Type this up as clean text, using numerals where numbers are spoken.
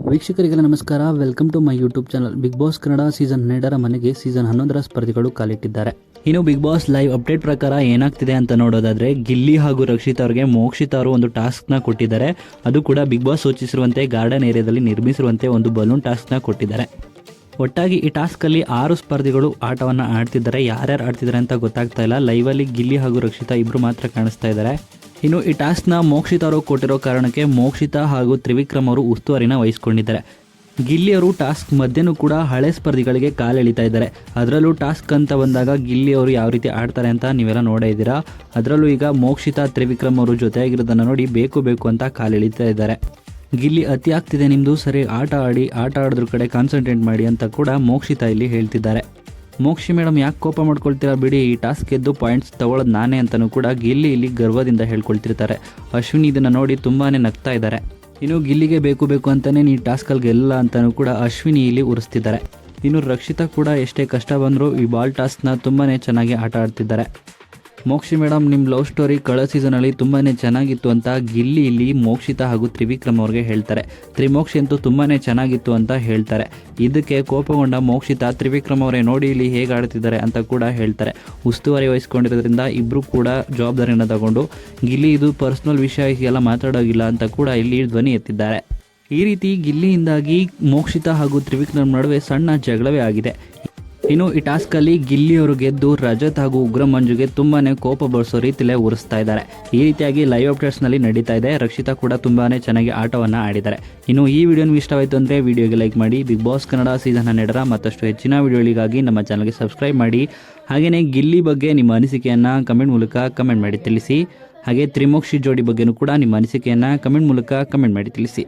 ವೀಕ್ಷಕರಿಗೆಲ್ಲ ನಮಸ್ಕಾರ. Welcome to my YouTube channel. Big boss Kannada season 12ರ ಮನೆಗೆ ಸೀಸನ್ 11ರ ಸ್ಪರ್ಧಿಗಳು ಕಾಲಿಟ್ಟಿದ್ದಾರೆ. ಇನ್ನು ಬಿಗ್ ಬಾಸ್ ಲೈವ್ ಅಪ್ಡೇಟ್ ಪ್ರಕಾರ ಏನಾಗ್ತಿದೆ ಅಂತ ನೋಡೋದಾದ್ರೆ, ಗಿಲ್ಲಿ ಹಾಗೂ ರಕ್ಷಿತ್ ಅವರಿಗೆ ಮೋಕ್ಷಿತ್ ಅವರು ಒಂದು ಟಾಸ್ಕ್ನ ಕೊಟ್ಟಿದ್ದಾರೆ. ಅದು ಕೂಡ ಬಿಗ್ ಬಾಸ್ ಸೂಚಿಸಿರುವಂತೆ ಗಾರ್ಡನ್ ಏರಿಯಾದಲ್ಲಿ ನಿರ್ಮಿಸಿರುವಂತೆ ಒಂದು ಬಲೂನ್ ಟಾಸ್ಕ್ನ ಕೊಟ್ಟಿದ್ದಾರೆ. ಒಟ್ಟಾಗಿ ಈ ಟಾಸ್ಕಲ್ಲಿ 6 ಸ್ಪರ್ಧಿಗಳು ಆಟವನ್ನು ಆಡ್ತಿದ್ದಾರೆ. ಯಾರ್ಯಾರು ಆಡ್ತಿದ್ದಾರೆ ಅಂತ ಗೊತ್ತಾಗ್ತಾ ಇಲ್ಲ. ಲೈವಲ್ಲಿ ಗಿಲ್ಲಿ ಹಾಗೂ ರಕ್ಷಿತಾ ಇಬ್ಬರು ಮಾತ್ರ ಕಾಣಿಸ್ತಾ ಇದ್ದಾರೆ. ಇನ್ನು ಈ ಟಾಸ್ಕ್ನ ಮೋಕ್ಷಿತ್ ಅವರು ಕೊಟ್ಟಿರೋ ಕಾರಣಕ್ಕೆ ಮೋಕ್ಷಿತಾ ಹಾಗೂ ತ್ರಿವಿಕ್ರಮ್ ಅವರು ಉಸ್ತುವಾರಿನ ವಹಿಸ್ಕೊಂಡಿದ್ದಾರೆ. ಗಿಲ್ಲಿ ಅವರು ಟಾಸ್ಕ್ ಮಧ್ಯನೂ ಕೂಡ ಹಳೆ ಸ್ಪರ್ಧಿಗಳಿಗೆ ಕಾಲೆಳಿತಾ ಇದ್ದಾರೆ. ಅದರಲ್ಲೂ ಟಾಸ್ಕ್ ಅಂತ ಬಂದಾಗ ಗಿಲ್ಲಿ ಅವರು ಯಾವ ರೀತಿ ಆಡ್ತಾರೆ ಅಂತ ನೀವೆಲ್ಲ ನೋಡೇ ಇದ್ದೀರಾ. ಅದರಲ್ಲೂ ಈಗ ಮೋಕ್ಷಿತಾ ತ್ರಿವಿಕ್ರಮ್ ಅವರು ಜೊತೆಯಾಗಿರೋದನ್ನು ನೋಡಿ ಬೇಕು ಅಂತ ಕಾಲೆಳಿತಾ ಇದ್ದಾರೆ. ಗಿಲ್ಲಿ ಅತಿ ಆಗ್ತಿದೆ ನಿಮ್ಮದು, ಸರಿ ಆಟ ಆಡೋದ್ರ ಕಡೆ ಕಾನ್ಸಂಟ್ರೇಟ್ ಮಾಡಿ ಅಂತ ಕೂಡ ಮೋಕ್ಷಿತಾ ಇಲ್ಲಿ ಹೇಳ್ತಿದ್ದಾರೆ. ಮೋಕ್ಷಿ ಮೇಡಮ್ ಯಾಕೆ ಕೋಪ ಮಾಡ್ಕೊಳ್ತೀರಾ ಬಿಡಿ, ಈ ಟಾಸ್ಕ್ ಗೆದ್ದು ಪಾಯಿಂಟ್ಸ್ ತಗೊಳ್ಳೋದು ನಾನೇ ಅಂತಲೂ ಕೂಡ ಗಿಲ್ಲಿ ಇಲ್ಲಿ ಗರ್ವದಿಂದ ಹೇಳ್ಕೊಳ್ತಿರ್ತಾರೆ. ಅಶ್ವಿನಿ ಇದನ್ನು ನೋಡಿ ತುಂಬಾ ನಗ್ತಾ ಇದ್ದಾರೆ. ಇನ್ನು ಗಿಲ್ಲಿಗೆ ಬೇಕು ಅಂತಲೇ ಈ ಟಾಸ್ಕಲ್ಲಿ ಗೆಲ್ಲ ಅಂತಲೂ ಕೂಡ ಅಶ್ವಿನಿ ಇಲ್ಲಿ ಉರಿಸ್ತಿದ್ದಾರೆ. ಇನ್ನು ರಕ್ಷಿತಾ ಕೂಡ ಎಷ್ಟೇ ಕಷ್ಟ ಬಂದರೂ ಈ ಬಾಲ್ ಟಾಸ್ಕ್ನ ತುಂಬಾ ಚೆನ್ನಾಗಿ ಆಟ ಆಡ್ತಿದ್ದಾರೆ. ಮೋಕ್ಷಿ ಮೇಡಮ್, ನಿಮ್ಮ ಲವ್ ಸ್ಟೋರಿ ಕಳೆದ ಸೀಸನಲ್ಲಿ ತುಂಬಾ ಚೆನ್ನಾಗಿತ್ತು ಅಂತ ಗಿಲ್ಲಿ ಇಲ್ಲಿ ಮೋಕ್ಷಿತಾ ಹಾಗೂ ತ್ರಿವಿಕ್ರಮ್ ಅವ್ರಿಗೆ ಹೇಳ್ತಾರೆ. ತ್ರಿಮೋಕ್ಷಿ ಅಂತೂ ತುಂಬಾ ಚೆನ್ನಾಗಿತ್ತು ಅಂತ ಹೇಳ್ತಾರೆ. ಇದಕ್ಕೆ ಕೋಪಗೊಂಡ ಮೋಕ್ಷಿತಾ ತ್ರಿವಿಕ್ರಮ್ ಅವರೇ ನೋಡಿ ಇಲ್ಲಿ ಹೇಗೆ ಆಡ್ತಿದ್ದಾರೆ ಅಂತ ಕೂಡ ಹೇಳ್ತಾರೆ. ಉಸ್ತುವಾರಿ ವಹಿಸ್ಕೊಂಡಿರೋದ್ರಿಂದ ಇಬ್ಬರು ಕೂಡ ಜವಾಬ್ದಾರಿಯನ್ನು ತಗೊಂಡು ಗಿಲ್ಲಿ ಇದು ಪರ್ಸ್ನಲ್ ವಿಷಯ ಎಲ್ಲ ಮಾತಾಡೋಗಿಲ್ಲ ಅಂತ ಕೂಡ ಇಲ್ಲಿ ಧ್ವನಿ ಎತ್ತಿದ್ದಾರೆ. ಈ ರೀತಿ ಗಿಲ್ಲಿಯಿಂದಾಗಿ ಮೋಕ್ಷಿತಾ ಹಾಗೂ ತ್ರಿವಿಕ್ರಮ್ ನಡುವೆ ಸಣ್ಣ ಜಗಳವೇ ಆಗಿದೆ. ಇನ್ನು ಈ ಟಾಸ್ಕಲ್ಲಿ ಗಿಲ್ಲಿಯವರು ಗೆದ್ದು ರಜತ್ ಹಾಗೂ ಉಗ್ರ ಮಂಜುಗೆ ತುಂಬಾ ಕೋಪ ಬರಿಸೋ ರೀತಿಲೇ ಉರಿಸ್ತಾ ಇದ್ದಾರೆ. ಈ ರೀತಿಯಾಗಿ ಲೈವ್ ಅಪ್ಡೇಟ್ಸ್ನಲ್ಲಿ ನಡೀತಾ ಇದೆ. ರಕ್ಷಿತಾ ಕೂಡ ತುಂಬಾ ಚೆನ್ನಾಗಿ ಆಟವನ್ನು ಆಡಿದ್ದಾರೆ. ಇನ್ನು ಈ ವಿಡಿಯೋ ನಿಮಗೆ ಇಷ್ಟವಾಯಿತು ಅಂದರೆ ವಿಡಿಯೋಗೆ ಲೈಕ್ ಮಾಡಿ. ಬಿಗ್ ಬಾಸ್ ಕನ್ನಡ ಸೀಸನ್ 12ರ ಮತ್ತಷ್ಟು ಹೆಚ್ಚಿನ ವಿಡಿಯೋಗಳಿಗಾಗಿ ನಮ್ಮ ಚಾನಲ್ಗೆ ಸಬ್ಸ್ಕ್ರೈಬ್ ಮಾಡಿ. ಹಾಗೆಯೇ ಗಿಲ್ಲಿ ಬಗ್ಗೆ ನಿಮ್ಮ ಅನಿಸಿಕೆಯನ್ನು ಕಮೆಂಟ್ ಮೂಲಕ ಕಮೆಂಟ್ ಮಾಡಿ ತಿಳಿಸಿ. ಹಾಗೆ ತ್ರಿಮೋಕ್ಷಿ ಜೋಡಿ ಬಗ್ಗೆನೂ ಕೂಡ ನಿಮ್ಮ ಅನಿಸಿಕೆಯನ್ನು ಕಮೆಂಟ್ ಮೂಲಕ ಕಮೆಂಟ್ ಮಾಡಿ ತಿಳಿಸಿ.